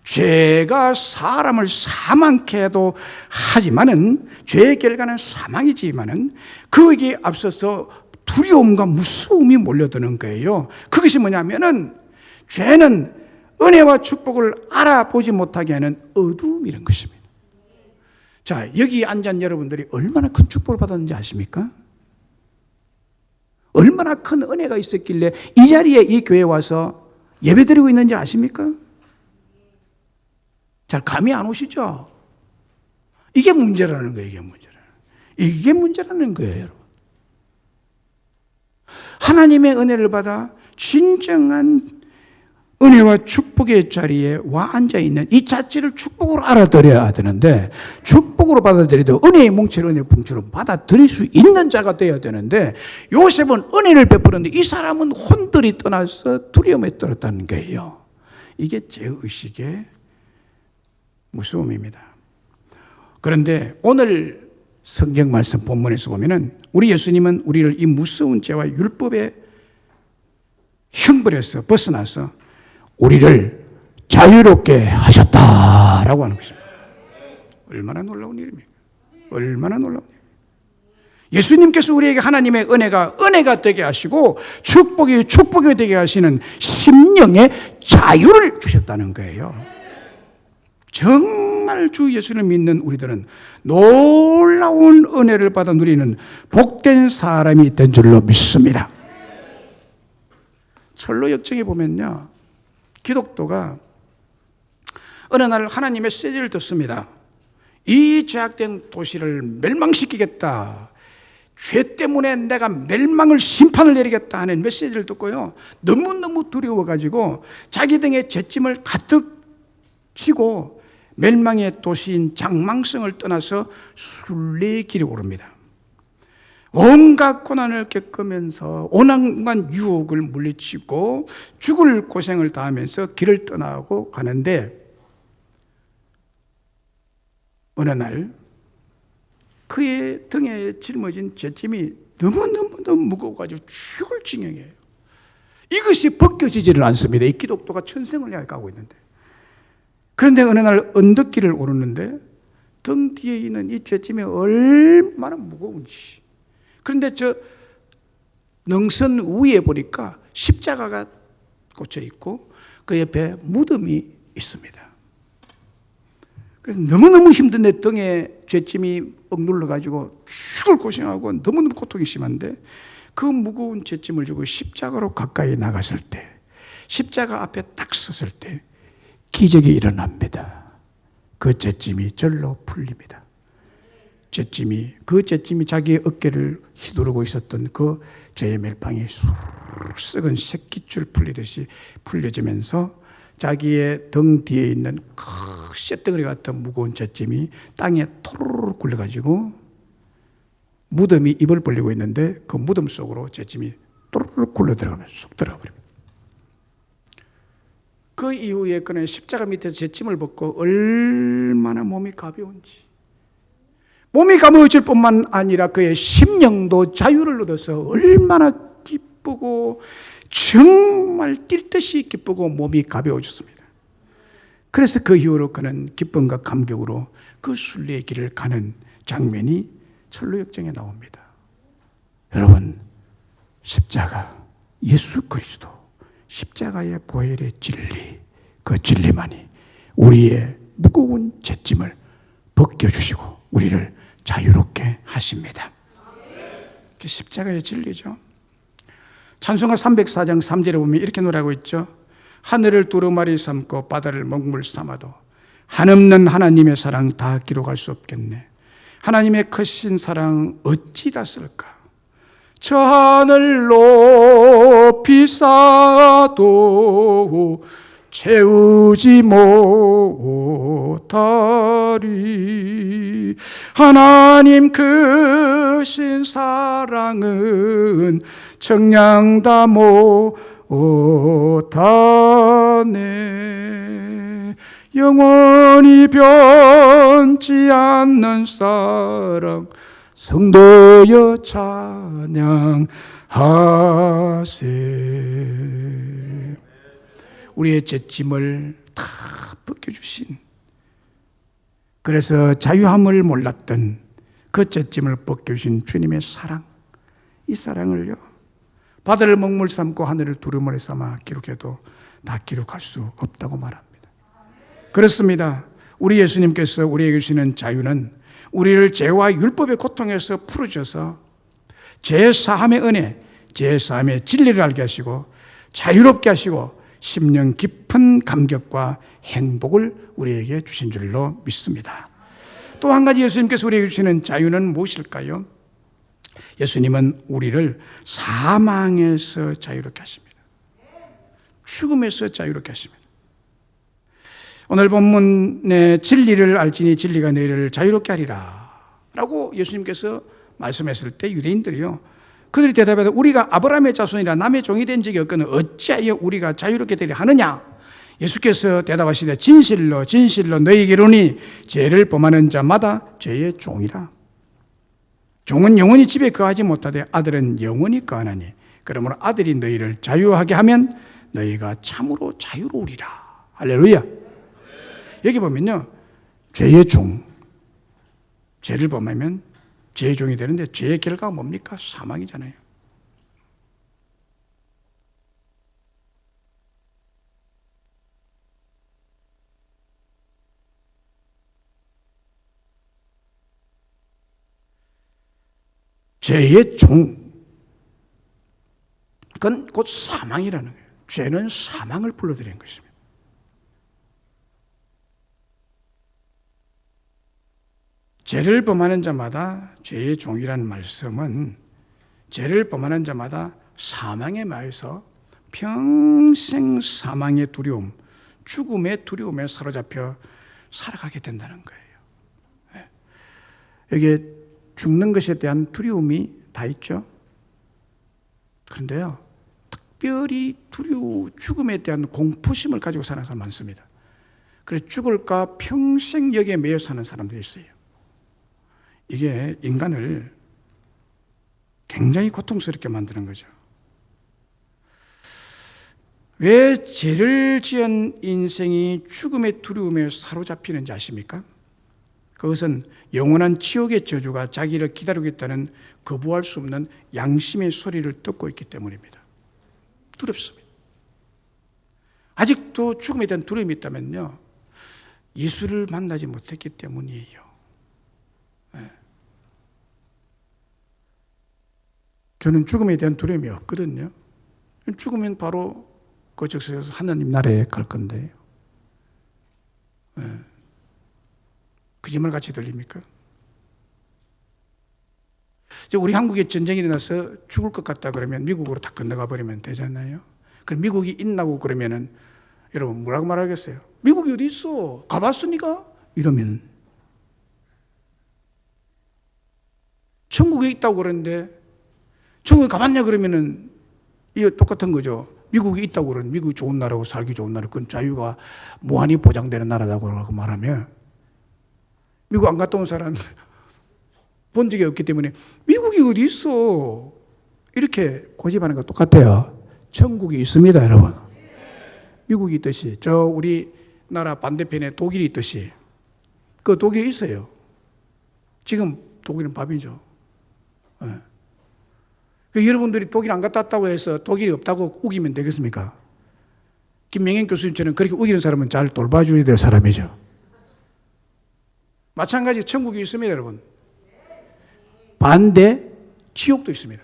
죄가 사람을 사망케 해도 하지만은 죄의 결과는 사망이지만은 거기에 앞서서 두려움과 무서움이 몰려드는 거예요. 그것이 뭐냐면은 죄는 은혜와 축복을 알아보지 못하게 하는 어두움이라는 것입니다. 자, 여기 앉은 여러분들이 얼마나 큰 축복을 받았는지 아십니까? 얼마나 큰 은혜가 있었길래 이 자리에 이 교회에 와서 예배드리고 있는지 아십니까? 잘 감이 안 오시죠? 이게 문제라는 거예요. 이게 문제라는 거예요, 여러분. 하나님의 은혜를 받아 진정한 은혜와 축복의 자리에 와 앉아있는 이 자체를 축복으로 알아들여야 되는데, 축복으로 받아들여도 은혜의 뭉치를 은혜의 뭉치로 받아들일 수 있는 자가 되어야 되는데, 요셉은 은혜를 베풀었는데 이 사람은 혼들이 떠나서 두려움에 떨었다는 거예요. 이게 죄의식의 무서움입니다. 그런데 오늘 성경 말씀 본문에서 보면은 우리 예수님은 우리를 이 무서운 죄와 율법의 형벌에서 벗어나서 우리를 자유롭게 하셨다라고 하는 것입니다. 얼마나 놀라운 일입니까? 얼마나 놀라운 일입니까? 예수님께서 우리에게 하나님의 은혜가 되게 하시고 축복이 되게 하시는 심령의 자유를 주셨다는 거예요. 정말 주 예수를 믿는 우리들은 놀라운 은혜를 받아 누리는 복된 사람이 된 줄로 믿습니다. 철로 역정에 보면요, 기독도가 어느 날 하나님의 메시지를 듣습니다. 이 죄악된 도시를 멸망시키겠다. 죄 때문에 내가 멸망을 심판을 내리겠다 하는 메시지를 듣고요, 너무너무 두려워가지고 자기 등에 죄짐을 가득 치고 멸망의 도시인 장망성을 떠나서 순례길에 오릅니다. 온갖 고난을 겪으면서 온갖 유혹을 물리치고 죽을 고생을 다하면서 길을 떠나고 가는데, 어느 날 그의 등에 짊어진 죄짐이 너무너무 무거워가지고 죽을 지경이에요. 이것이 벗겨지지를 않습니다. 이 기독도가 천생을 향해 가고 있는데. 그런데 어느 날 언덕길을 오르는데 등 뒤에 있는 이 죄짐이 얼마나 무거운지. 그런데 저 능선 위에 보니까 십자가가 꽂혀 있고 그 옆에 무덤이 있습니다. 그래서 너무너무 힘든 내 등에 죄짐이 억눌러가지고 죽을 고생하고 너무너무 고통이 심한데 그 무거운 죄짐을 지고 십자가로 가까이 나갔을 때, 십자가 앞에 딱 섰을 때 기적이 일어납니다. 그 죄짐이 절로 풀립니다. 그 죄짐이 자기의 어깨를 휘두르고 있었던 그 죄의 멜빵이 쑥 썩은 새끼줄 풀리듯이 풀려지면서 자기의 등 뒤에 있는 큰 쇳덩어리 같은 무거운 죄짐이 땅에 토르륵 굴려가지고 무덤이 입을 벌리고 있는데 그 무덤 속으로 죄짐이 또르륵 굴러 들어가면서 쑥 들어가 버립니다. 그 이후에 그는 십자가 밑에서 죄짐을 벗고 얼마나 몸이 가벼운지, 몸이 가벼워질 뿐만 아니라 그의 심령도 자유를 얻어서 얼마나 기쁘고 정말 뛸 듯이 기쁘고 몸이 가벼워졌습니다. 그래서 그 이후로 그는 기쁨과 감격으로 그 순례의 길을 가는 장면이 철로역정에 나옵니다. 여러분, 십자가, 예수 그리스도, 십자가의 보혈의 진리, 그 진리만이 우리의 무거운 죄짐을 벗겨주시고 우리를 자유롭게 하십니다. 그게 십자가의 진리죠. 찬송가 304장 3절에 보면 이렇게 노래하고 있죠. 하늘을 두루마리 삼고 바다를 먹물 삼아도 한없는 하나님의 사랑 다 기록할 수 없겠네. 하나님의 크신 사랑 어찌 다 쓸까? 저 하늘 높이 쌓아도 채우지 못하리. 하나님 크신 사랑은 청량 다 못하네. 영원히 변치 않는 사랑 성도여 찬양하세. 우리의 죄짐을 다 벗겨주신, 그래서 자유함을 몰랐던 그 죄짐을 벗겨주신 주님의 사랑, 이 사랑을요 바다를 먹물 삼고 하늘을 두루마리 삼아 기록해도 다 기록할 수 없다고 말합니다. 그렇습니다. 우리 예수님께서 우리에게 주시는 자유는 우리를 죄와 율법의 고통에서 풀어줘서 죄사함의 은혜, 죄사함의 진리를 알게 하시고 자유롭게 하시고 심령 깊은 감격과 행복을 우리에게 주신 줄로 믿습니다. 또 한 가지 예수님께서 우리에게 주시는 자유는 무엇일까요? 예수님은 우리를 사망에서 자유롭게 하십니다. 죽음에서 자유롭게 하십니다. 오늘 본문의 진리를 알지니 진리가 너희를 자유롭게 하리라 라고 예수님께서 말씀했을 때 유대인들이요, 그들이 대답해서 우리가 아브라함의 자손이라 남의 종이 된 적이 없거늘 어찌하여 우리가 자유롭게 되려 하느냐? 예수께서 대답하시되 진실로 진실로 너희에게 이르노니 죄를 범하는 자마다 죄의 종이라. 종은 영원히 집에 거하지 못하되 아들은 영원히 거하나니 그러므로 아들이 너희를 자유하게 하면 너희가 참으로 자유로우리라. 할렐루야. 여기 보면요, 죄의 종, 죄를 범하면 죄의 종이 되는데 죄의 결과가 뭡니까? 사망이잖아요. 죄의 종, 그건 곧 사망이라는 거예요. 죄는 사망을 불러들이는 것입니다. 죄를 범하는 자마다 죄의 종이라는 말씀은 죄를 범하는 자마다 사망에 마해서 평생 사망의 두려움, 죽음의 두려움에 사로잡혀 살아가게 된다는 거예요. 여기에 죽는 것에 대한 두려움이 다 있죠. 그런데요, 특별히 죽음에 대한 공포심을 가지고 사는 사람 많습니다. 그래서 죽을까 평생 여기에 매여 사는 사람들이 있어요. 이게 인간을 굉장히 고통스럽게 만드는 거죠. 왜 죄를 지은 인생이 죽음의 두려움에 사로잡히는지 아십니까? 그것은 영원한 지옥의 저주가 자기를 기다리고 있다는 거부할 수 없는 양심의 소리를 듣고 있기 때문입니다. 두렵습니다. 아직도 죽음에 대한 두려움이 있다면요, 예수를 만나지 못했기 때문이에요. 네. 저는 죽음에 대한 두려움이 없거든요. 죽으면 바로 그 적세에서 하나님 나라에 갈 건데요. 네. 거짓말 같이 들립니까? 우리 한국에 전쟁이 일어나서 죽을 것 같다 그러면 미국으로 다 건너가 버리면 되잖아요. 그럼 미국이 있나고 그러면은 여러분 뭐라고 말하겠어요? 미국이 어디 있어? 가봤습니까? 이러면 천국에 있다고 그러는데 천국에 가봤냐 그러면은 이거 똑같은 거죠. 미국이 있다고 그러는 미국이 좋은 나라고 살기 좋은 나라, 그건 자유가 무한히 보장되는 나라라고 말하면 미국 안 갔다 온 사람 본 적이 없기 때문에 미국이 어디 있어? 이렇게 고집하는 거 똑같아요. 천국이 있습니다, 여러분. 미국이 있듯이 저 우리 나라 반대편에 독일이 있듯이 그 독일이 있어요. 지금 독일은 밥이죠. 네. 여러분들이 독일 안 갔다 왔다고 해서 독일이 없다고 우기면 되겠습니까? 김명현 교수님처럼 그렇게 우기는 사람은 잘 돌봐줘야 될 사람이죠. 마찬가지 천국이 있습니다, 여러분. 반대 지옥도 있습니다.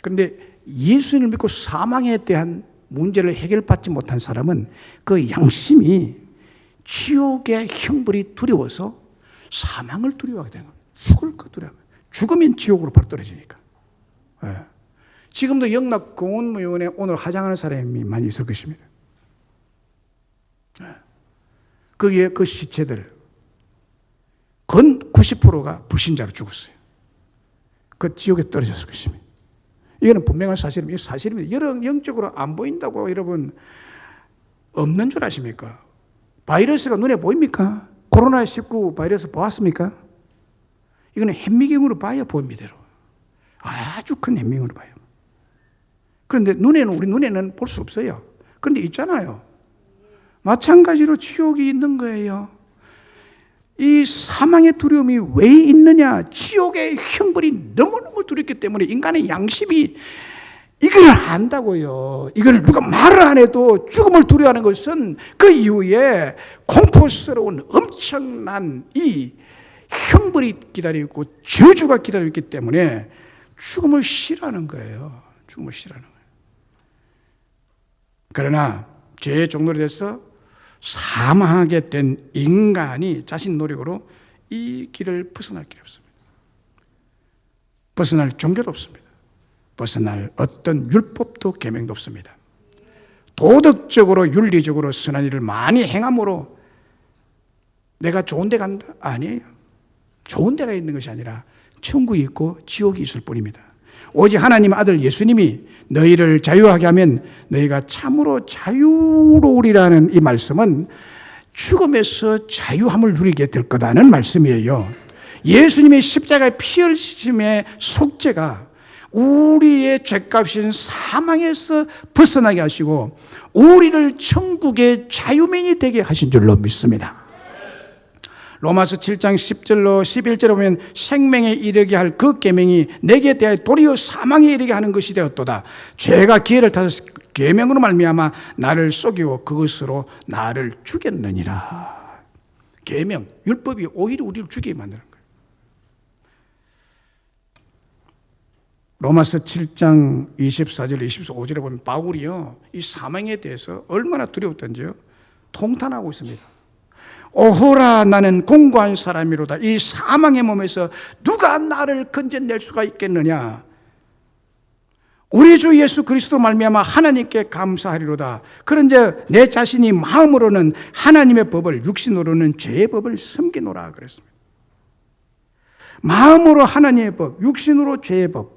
그런데 예수님을 믿고 사망에 대한 문제를 해결받지 못한 사람은 그 양심이 지옥의 형벌이 두려워서 사망을 두려워하게 되는 겁니다. 죽을 거 두려워. 죽으면 지옥으로 바로 떨어지니까. 네. 지금도 영락 공원무용원에 오늘 화장하는 사람이 많이 있을 것입니다. 네. 거기에 그 시체들 건 90%가 불신자로 죽었어요. 그 지옥에 떨어졌을 것입니다. 이거는 분명한 사실입니다. 이게 사실입니다. 영적으로 안 보인다고 여러분 없는 줄 아십니까? 바이러스가 눈에 보입니까? 코로나19 바이러스 보았습니까? 이거는 현미경으로 봐야 보입니다, 여러분. 아주 큰 현미경으로 봐요. 그런데 우리 눈에는 볼 수 없어요. 그런데 있잖아요. 마찬가지로 지옥이 있는 거예요. 이 사망의 두려움이 왜 있느냐? 지옥의 형벌이 너무너무 두렵기 때문에 인간의 양심이 이걸 안다고요. 이걸 누가 말을 안 해도 죽음을 두려워하는 것은 그 이후에 공포스러운 엄청난 이 형벌이 기다리고 있고 저주가 기다리고 있기 때문에 죽음을 싫어하는 거예요. 죽음을 싫어하는 거예요. 그러나 죄의 종로로 돼서 사망하게 된 인간이 자신 노력으로 이 길을 벗어날 길이 없습니다. 벗어날 종교도 없습니다. 벗어날 어떤 율법도 계명도 없습니다. 도덕적으로 윤리적으로 선한 일을 많이 행함으로 내가 좋은 데 간다? 아니에요. 좋은 데가 있는 것이 아니라 천국이 있고 지옥이 있을 뿐입니다. 오직 하나님 아들 예수님이 너희를 자유하게 하면 너희가 참으로 자유로우리라는 이 말씀은 죽음에서 자유함을 누리게 될 거다는 말씀이에요. 예수님의 십자가의 피 흘리심의 속죄가 우리의 죄값인 사망에서 벗어나게 하시고 우리를 천국의 자유민이 되게 하신 줄로 믿습니다. 로마서 7장 10절로 11절에 보면 생명에 이르게 할 그 계명이 내게 대하여 도리어 사망에 이르게 하는 것이 되었도다. 죄가 기회를 타서 계명으로 말미암아 나를 속이고 그것으로 나를 죽였느니라. 계명, 율법이 오히려 우리를 죽이게 만드는 거예요. 로마서 7장 24절 25절에 보면 바울이요, 이 사망에 대해서 얼마나 두려웠던지요 통탄하고 있습니다. 오호라 나는 공고한 사람이로다. 이 사망의 몸에서 누가 나를 건져낼 수가 있겠느냐. 우리 주 예수 그리스도 말미암아 하나님께 감사하리로다. 그런즉 내 자신이 마음으로는 하나님의 법을 육신으로는 죄의 법을 섬기노라 그랬습니다. 마음으로 하나님의 법, 육신으로 죄의 법.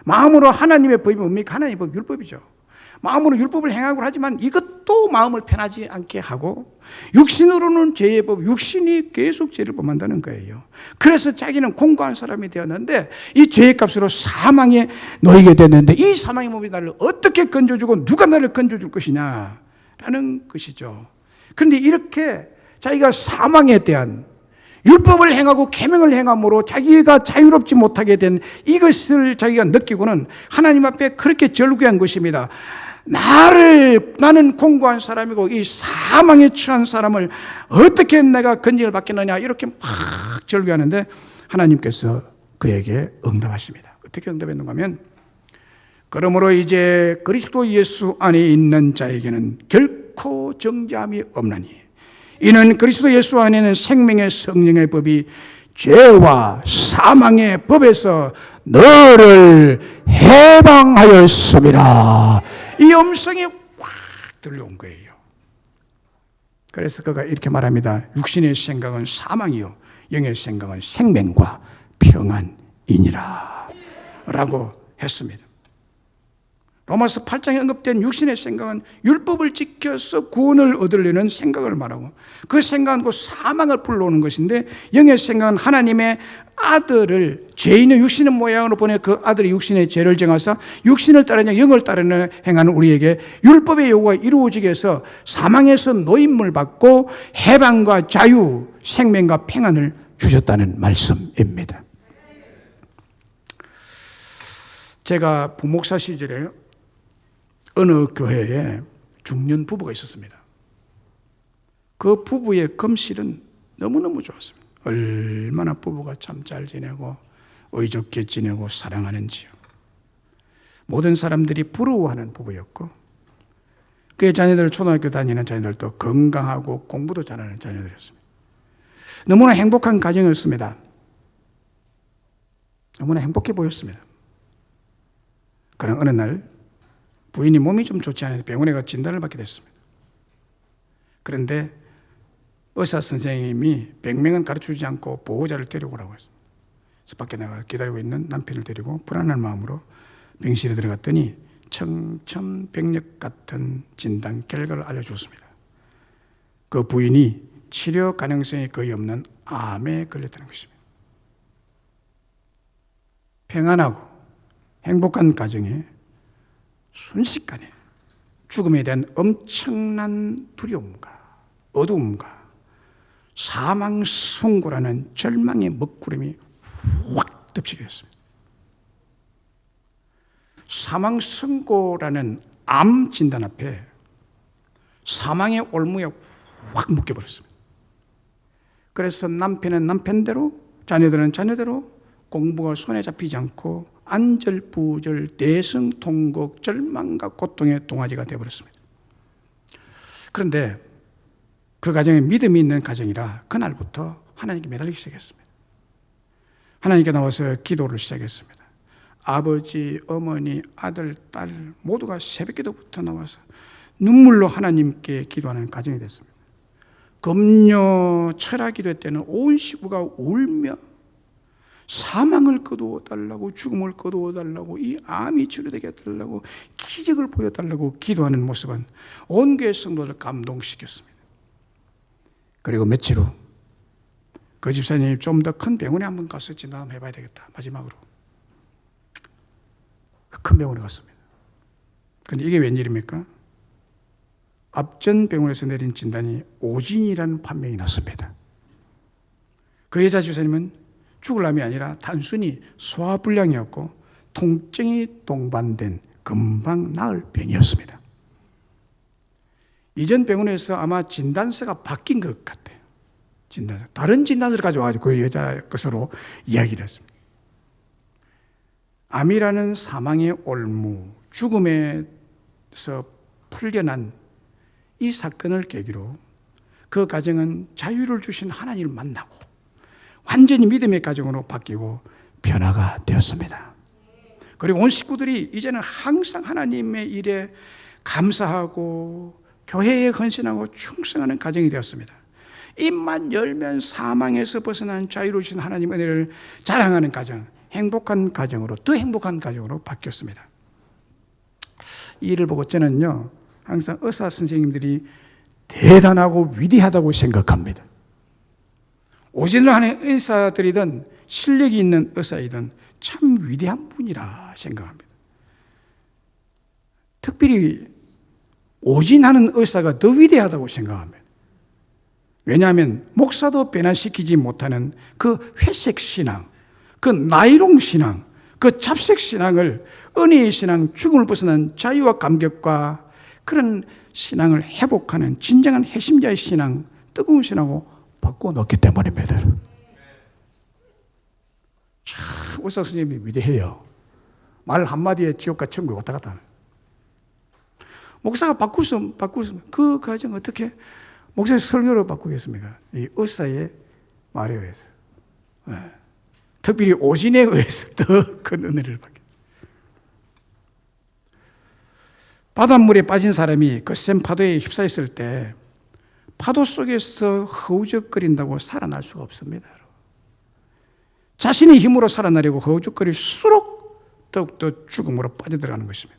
마음으로 하나님의 법이 뭡니까? 하나님의 법, 율법이죠. 마음으로 율법을 행하고 하지만 이것도 마음을 편하지 않게 하고 육신으로는 죄의 법, 육신이 계속 죄를 범한다는 거예요. 그래서 자기는 공고한 사람이 되었는데 이 죄의 값으로 사망에 놓이게 됐는데 이 사망의 몸이 나를 어떻게 건져주고 누가 나를 건져줄 것이냐 라는 것이죠. 그런데 이렇게 자기가 사망에 대한 율법을 행하고 계명을 행함으로 자기가 자유롭지 못하게 된 이것을 자기가 느끼고는 하나님 앞에 그렇게 절규한 것입니다. 나는 공고한 사람이고 이 사망에 처한 사람을 어떻게 내가 건진을 받겠느냐, 이렇게 막 절규하는데 하나님께서 그에게 응답하십니다. 어떻게 응답했는가 하면, 그러므로 이제 그리스도 예수 안에 있는 자에게는 결코 정죄함이 없나니 이는 그리스도 예수 안에는 생명의 성령의 법이 죄와 사망의 법에서 너를 해방하였습니다. 이 음성이 확 들려온 거예요. 그래서 그가 이렇게 말합니다. 육신의 생각은 사망이요 영의 생각은 생명과 평안이니라 라고 했습니다. 로마서 8장에 언급된 육신의 생각은 율법을 지켜서 구원을 얻으려는 생각을 말하고, 그 생각은 곧 사망을 불러오는 것인데, 영의 생각은 하나님의 아들을 죄인의 육신의 모양으로 보내 그 아들이 육신의 죄를 정하사 육신을 따르냐 영을 따르냐 행하는 우리에게 율법의 요구가 이루어지게 해서 사망에서 노임을 받고 해방과 자유, 생명과 평안을 주셨다는 말씀입니다. 제가 부목사 시절에 어느 교회에 중년 부부가 있었습니다. 그 부부의 금실은 너무너무 좋았습니다. 얼마나 부부가 참 잘 지내고 의좋게 지내고 사랑하는지요. 모든 사람들이 부러워하는 부부였고, 그의 자녀들, 초등학교 다니는 자녀들도 건강하고 공부도 잘하는 자녀들이었습니다. 너무나 행복한 가정이었습니다. 너무나 행복해 보였습니다. 그러나 어느 날 부인이 몸이 좀 좋지 않아서 병원에 가 진단을 받게 됐습니다. 그런데 의사 선생님이 100명은 가르쳐주지 않고 보호자를 데리고 오라고 했습니다. 그래서 밖에 나가 기다리고 있는 남편을 데리고 불안한 마음으로 병실에 들어갔더니 청천벽력 같은 진단 결과를 알려줬습니다. 그 부인이 치료 가능성이 거의 없는 암에 걸렸다는 것입니다. 평안하고 행복한 가정에 순식간에 죽음에 대한 엄청난 두려움과 어두움과 사망 선고라는 절망의 먹구름이 확 덮치게 됐습니다. 사망 선고라는 암 진단 앞에 사망의 올무에 확 묶여버렸습니다. 그래서 남편은 남편대로, 자녀들은 자녀대로 공부가 손에 잡히지 않고 안절부절, 대성통곡, 절망과 고통의 동아지가 되어버렸습니다. 그런데 그 가정에 믿음이 있는 가정이라 그날부터 하나님께 매달리기 시작했습니다. 하나님께 나와서 기도를 시작했습니다. 아버지, 어머니, 아들, 딸 모두가 새벽기도부터 나와서 눈물로 하나님께 기도하는 가정이 됐습니다. 금요 철학기도 때는 온 식구가 울며 사망을 거두어 달라고, 죽음을 거두어 달라고, 이 암이 치료되게 해달라고, 기적을 보여달라고 기도하는 모습은 온 교회 성도를 감동시켰습니다. 그리고 며칠 후 그 집사님이 좀 더 큰 병원에 한번 가서 진단 한번 해봐야 되겠다, 마지막으로 그 큰 병원에 갔습니다. 그런데 이게 웬일입니까? 앞전 병원에서 내린 진단이 오진이라는 판명이 났습니다. 그 여자 집사님은 죽을 암이 아니라 단순히 소화불량이었고 통증이 동반된 금방 나을 병이었습니다. 이전 병원에서 아마 진단서가 바뀐 것 같아요. 진단서, 다른 진단서를 가져와가지고 그 여자 것으로 이야기를 했습니다. 암이라는 사망의 올무, 죽음에서 풀려난 이 사건을 계기로 그 가정은 자유를 주신 하나님을 만나고 완전히 믿음의 가정으로 바뀌고 변화가 되었습니다. 그리고 온 식구들이 이제는 항상 하나님의 일에 감사하고 교회에 헌신하고 충성하는 가정이 되었습니다. 입만 열면 사망에서 벗어난 자유를 주신 하나님 은혜를 자랑하는 가정, 행복한 가정으로, 더 행복한 가정으로 바뀌었습니다. 이 일을 보고 저는요, 항상 의사 선생님들이 대단하고 위대하다고 생각합니다. 오진을 하는 의사들이든 실력이 있는 의사이든 참 위대한 분이라 생각합니다. 특별히 오진하는 의사가 더 위대하다고 생각합니다. 왜냐하면 목사도 변화시키지 못하는 그 회색 신앙, 그 나이롱 신앙, 그 잡색 신앙을 은혜의 신앙, 죽음을 벗어난 자유와 감격과 그런 신앙을 회복하는 진정한 핵심자의 신앙, 뜨거운 신앙으로 바꿔놓기 때문입니다. 참 의사 선생님이 위대해요. 말 한마디에 지옥과 천국 왔다 갔다 하는. 목사가 바꿀 수 없으면 그 과정 어떻게 목사의 설교로 바꾸겠습니까? 이 의사의 말에 의해서. 네. 특별히 오신에 의해서 더 큰 은혜를 받게. 바닷물에 빠진 사람이 그 센 파도에 휩싸였을 때 파도 속에서 허우적거린다고 살아날 수가 없습니다. 자신의 힘으로 살아나려고 허우적거릴수록 더욱더 죽음으로 빠져들어가는 것입니다.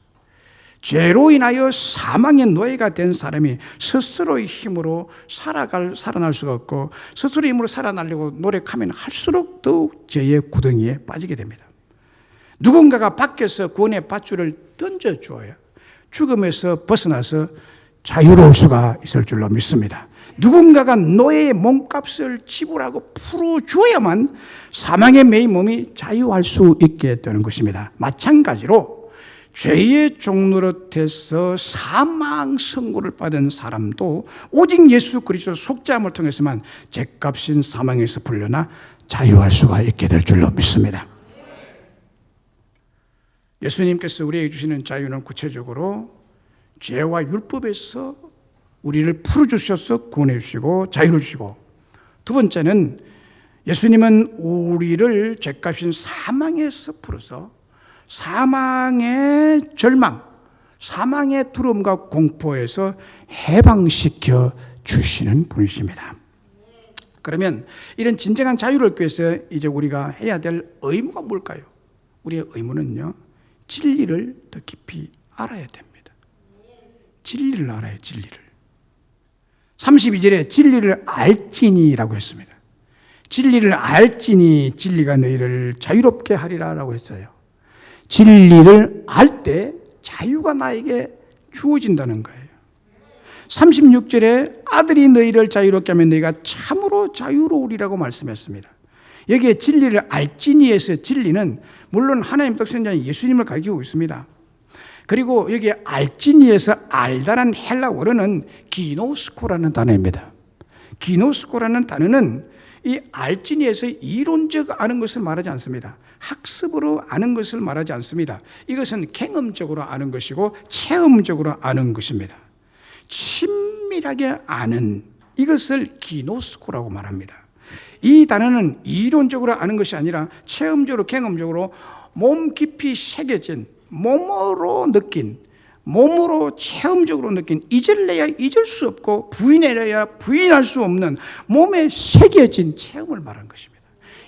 죄로 인하여 사망의 노예가 된 사람이 스스로의 힘으로 살아날 수가 없고 스스로의 힘으로 살아나려고 노력하면 할수록 더욱 죄의 구덩이에 빠지게 됩니다. 누군가가 밖에서 구원의 밧줄을 던져줘야 죽음에서 벗어나서 자유로울 수가 있을 줄로 믿습니다. 누군가가 노예의 몸값을 지불하고 풀어줘야만 사망의 매인 몸이 자유할 수 있게 되는 것입니다. 마찬가지로 죄의 종노릇해서 사망 선고를 받은 사람도 오직 예수 그리스도 속죄함을 통해서만 죄값인 사망에서 풀려나 자유할 수가 있게 될 줄로 믿습니다. 예수님께서 우리에게 주시는 자유는 구체적으로 죄와 율법에서 우리를 풀어주셔서 구원해 주시고 자유를 주시고, 두 번째는 예수님은 우리를 죄값인 사망에서 풀어서 사망의 절망, 사망의 두려움과 공포에서 해방시켜 주시는 분이십니다. 그러면 이런 진정한 자유를 얻기 위해서 이제 우리가 해야 될 의무가 뭘까요? 우리의 의무는요, 진리를 더 깊이 알아야 됩니다. 진리를 알아요, 진리를. 32절에 진리를 알지니라고 했습니다. 진리를 알지니 진리가 너희를 자유롭게 하리라 라고 했어요. 진리를 알 때 자유가 나에게 주어진다는 거예요. 36절에 아들이 너희를 자유롭게 하면 너희가 참으로 자유로우리라고 말씀했습니다. 여기에 진리를 알지니에서 진리는 물론 하나님 독생자 예수님을 가리키고 있습니다. 그리고 여기 알지니에서 알다란 헬라 원어는 기노스코라는 단어입니다. 기노스코라는 단어는 이 알지니에서 이론적 아는 것을 말하지 않습니다. 학습으로 아는 것을 말하지 않습니다. 이것은 경험적으로 아는 것이고 체험적으로 아는 것입니다. 친밀하게 아는 이것을 기노스코라고 말합니다. 이 단어는 이론적으로 아는 것이 아니라 체험적으로 경험적으로 몸 깊이 새겨진, 몸으로 느낀, 몸으로 체험적으로 느낀, 잊을래야 잊을 수 없고 부인해야 부인할 수 없는 몸에 새겨진 체험을 말하는 것입니다.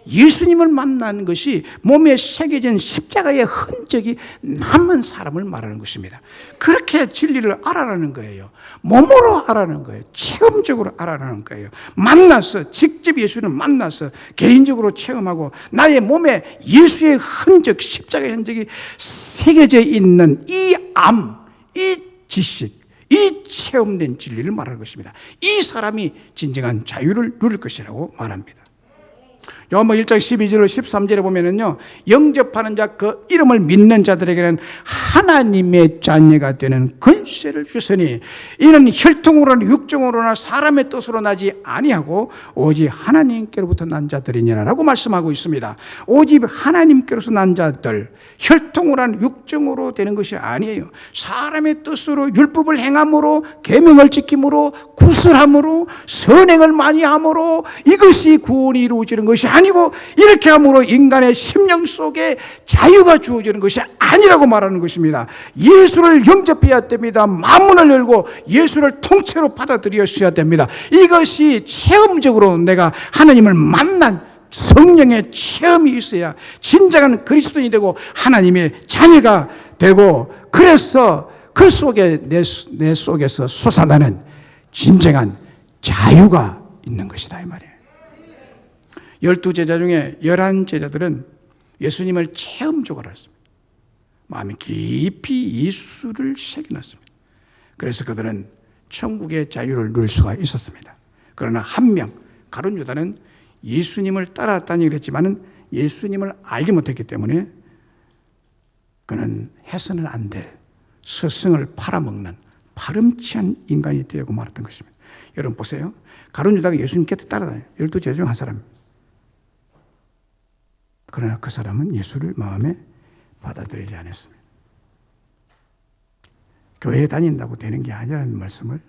예수님을 만난 것이 몸에 새겨진 십자가의 흔적이 남은 사람을 말하는 것입니다. 그렇게 진리를 알아라는 거예요. 몸으로 알아라는 거예요. 체험적으로 알아라는 거예요. 만나서, 직접 예수를 만나서 개인적으로 체험하고 나의 몸에 예수의 흔적, 십자가의 흔적이 새겨져 있는 이 이 지식, 이 체험된 진리를 말하는 것입니다. 이 사람이 진정한 자유를 누릴 것이라고 말합니다. 요한복음 1장 12절 13절에 보면은요, 영접하는 자, 그 이름을 믿는 자들에게는 하나님의 자녀가 되는 권세를 주시니 이는 혈통으로나 육정으로나 사람의 뜻으로 나지 아니하고 오직 하나님께로부터 난 자들이니라라고 말씀하고 있습니다. 오직 하나님께로서 난 자들, 혈통으로나 육정으로 되는 것이 아니에요. 사람의 뜻으로 율법을 행함으로, 계명을 지킴으로, 구슬함으로, 선행을 많이 함으로 이것이 구원이 이루어지는 것이 아니고, 이렇게 함으로 인간의 심령 속에 자유가 주어지는 것이 아니라고 말하는 것입니다. 예수를 영접해야 됩니다. 마음문을 열고 예수를 통째로 받아들여야 됩니다. 이것이 체험적으로 내가 하나님을 만난 성령의 체험이 있어야 진정한 그리스도인이 되고 하나님의 자녀가 되고, 그래서 그 속에 내 속에서 솟아나는 진정한 자유가 있는 것이다 이 말이에요. 12제자 중에 11제자들은 예수님을 체험적으로 했습니다. 마음이 깊이 예수를 새겨놨습니다. 그래서 그들은 천국의 자유를 누릴 수가 있었습니다. 그러나 한 명, 가룟 유다는 예수님을 따라왔다는 얘기를 했지만은 예수님을 알지 못했기 때문에 그는 해서는 안 될 스승을 팔아먹는 파렴치한 인간이 되고 말았던 것입니다. 여러분 보세요. 가룟 유다가 예수님 곁에 따라다녀요. 12제자 중 한 사람. 그러나 그 사람은 예수를 마음에 받아들이지 않았습니다. 교회에 다닌다고 되는 게 아니라는 말씀을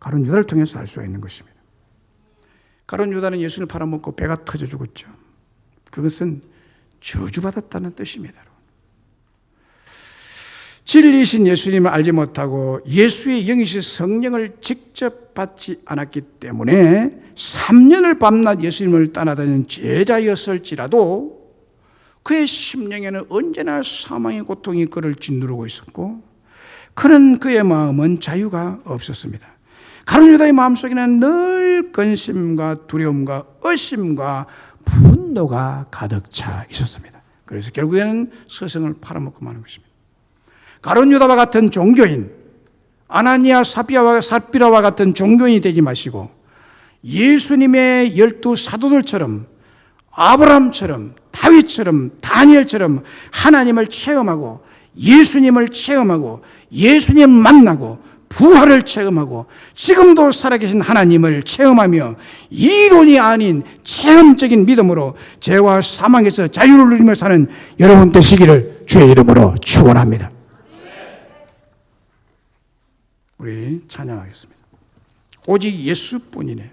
가룟 유다를 통해서 알 수가 있는 것입니다. 가룟 유다는 예수를 팔아먹고 배가 터져 죽었죠. 그것은 저주받았다는 뜻입니다. 진리이신 예수님을 알지 못하고 예수의 영이신 성령을 직접 받지 않았기 때문에 3년을 밤낮 예수님을 따라다니는 제자였을지라도 그의 심령에는 언제나 사망의 고통이 그를 짓누르고 있었고 그는 그의 마음은 자유가 없었습니다. 가룟 유다의 마음속에는 늘 근심과 두려움과 의심과 분노가 가득 차 있었습니다. 그래서 결국에는 스승을 팔아먹고 마는 것입니다. 가룟 유다와 같은 종교인, 아나니아 삽비라와 같은 종교인이 되지 마시고 예수님의 12 사도들처럼 아브라함처럼 다윗처럼 다니엘처럼 하나님을 체험하고 예수님을 체험하고 예수님 만나고 부활을 체험하고 지금도 살아계신 하나님을 체험하며 이론이 아닌 체험적인 믿음으로 죄와 사망에서 자유를 누리며 사는 여러분 되시기를 주의 이름으로 축원합니다. 우리 찬양하겠습니다. 오직 예수뿐이네.